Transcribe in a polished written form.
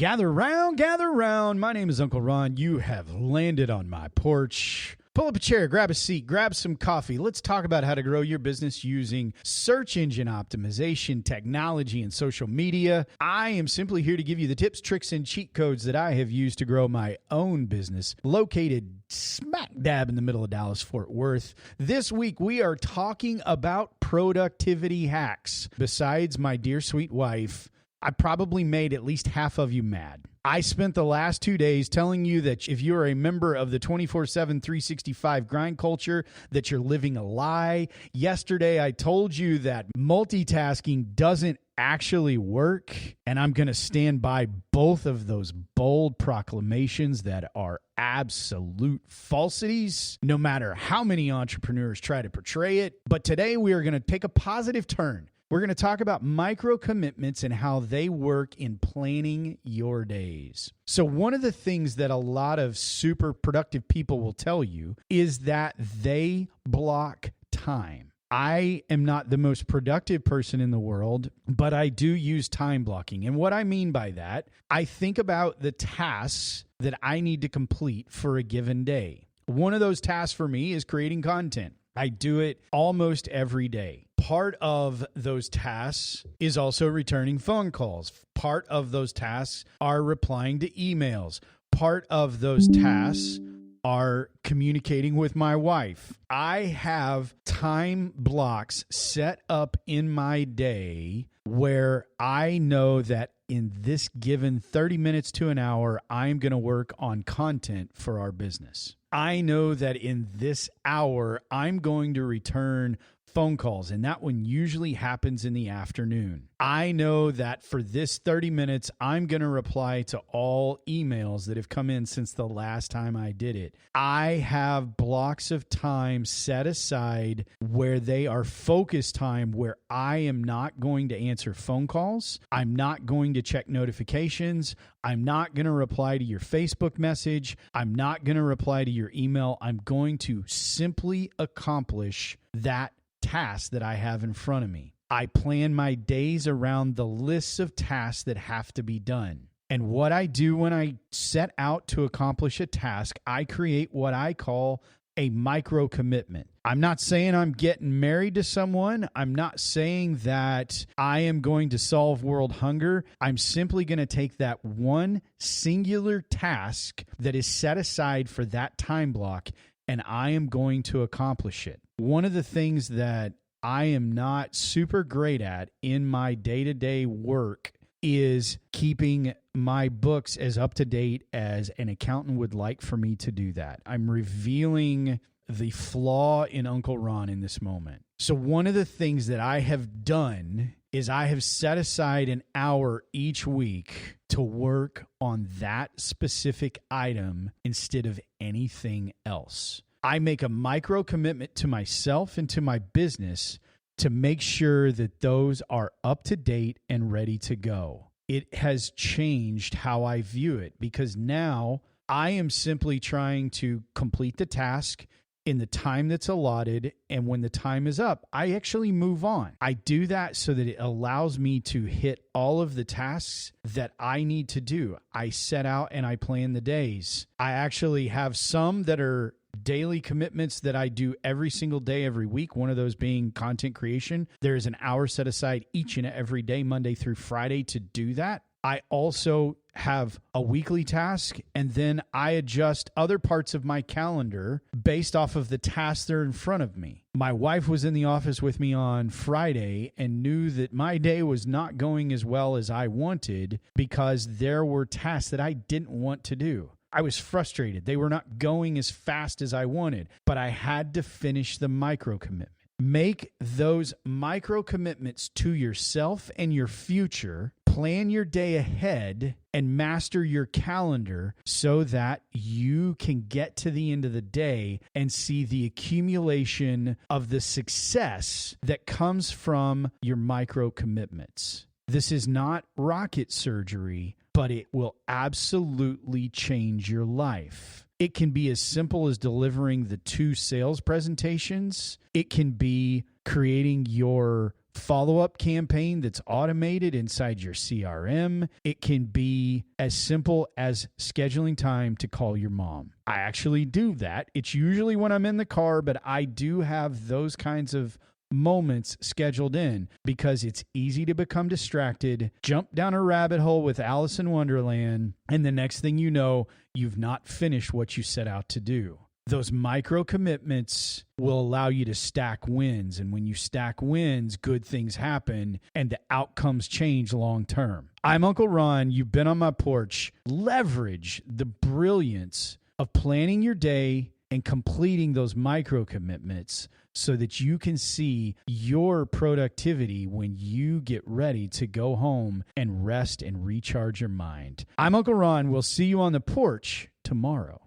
Gather round. My name is Uncle Ron. You have landed on my porch. Pull up a chair, grab a seat, grab some coffee. Let's talk about how to grow your business using search engine optimization, technology, and social media. I am simply here to give you the tips, tricks, and cheat codes that I have used to grow my own business, located smack dab in the middle of Dallas-Fort Worth. This week, we are talking about productivity hacks. Besides my dear sweet wife, I probably made at least half of you mad. I spent the last 2 days telling you that if you're a member of the 24/7, 365 grind culture, that you're living a lie. Yesterday, I told you that multitasking doesn't actually work, and I'm going to stand by both of those bold proclamations that are absolute falsities, no matter how many entrepreneurs try to portray it. But today, we are going to take a positive turn. We're going to talk about micro commitments and how they work in planning your days. So one of the things that a lot of super productive people will tell you is that they block time. I am not the most productive person in the world, but I do use time blocking. And what I mean by that, I think about the tasks that I need to complete for a given day. One of those tasks for me is creating content. I do it almost every day. Part of those tasks is also returning phone calls. Part of those tasks are replying to emails. Part of those tasks are communicating with my wife. I have time blocks set up in my day where I know that in this given 30 minutes to an hour, I'm going to work on content for our business. I know that in this hour, I'm going to return phone calls, and that one usually happens in the afternoon. I know that for this 30 minutes, I'm going to reply to all emails that have come in since the last time I did it. I have blocks of time set aside where they are focused time, where I am not going to answer phone calls. I'm not going to check notifications. I'm not going to reply to your Facebook message. I'm not going to reply to your email. I'm going to simply accomplish that task that I have in front of me. I plan my days around the lists of tasks that have to be done. And what I do when I set out to accomplish a task, I create what I call a micro commitment. I'm not saying I'm getting married to someone. I'm not saying that I am going to solve world hunger. I'm simply going to take that one singular task that is set aside for that time block, and I am going to accomplish it. One of the things that I am not super great at in my day-to-day work is keeping my books as up to date as an accountant would like for me to do that. I'm revealing the flaw in Uncle Ron in this moment. So one of the things that I have done is I have set aside an hour each week to work on that specific item instead of anything else. I make a micro commitment to myself and to my business to make sure that those are up to date and ready to go. It has changed how I view it because now I am simply trying to complete the task in the time that's allotted, and when the time is up, I actually move on. I do that so that it allows me to hit all of the tasks that I need to do. I set out and I plan the days. I actually have some that are daily commitments that I do every single day, every week. One of those being content creation. There is an hour set aside each and every day, Monday through Friday, to do that. I also have a weekly task, and then I adjust other parts of my calendar based off of the tasks that are in front of me. My wife was in the office with me on Friday and knew that my day was not going as well as I wanted because there were tasks that I didn't want to do. I was frustrated. They were not going as fast as I wanted, but I had to finish the micro commitment. Make those micro commitments to yourself and your future. Plan your day ahead and master your calendar so that you can get to the end of the day and see the accumulation of the success that comes from your micro commitments. This is not rocket surgery, but it will absolutely change your life. It can be as simple as delivering the 2 sales presentations. It can be creating your follow-up campaign that's automated inside your CRM. It can be as simple as scheduling time to call your mom. I actually do that. It's usually when I'm in the car, but I do have those kinds of moments scheduled in because it's easy to become distracted, jump down a rabbit hole with Alice in Wonderland, and the next thing you know, you've not finished what you set out to do. Those micro commitments will allow you to stack wins. And when you stack wins, good things happen and the outcomes change long term. I'm Uncle Ron. You've been on my porch. Leverage the brilliance of planning your day and completing those micro commitments so that you can see your productivity when you get ready to go home and rest and recharge your mind. I'm Uncle Ron. We'll see you on the porch tomorrow.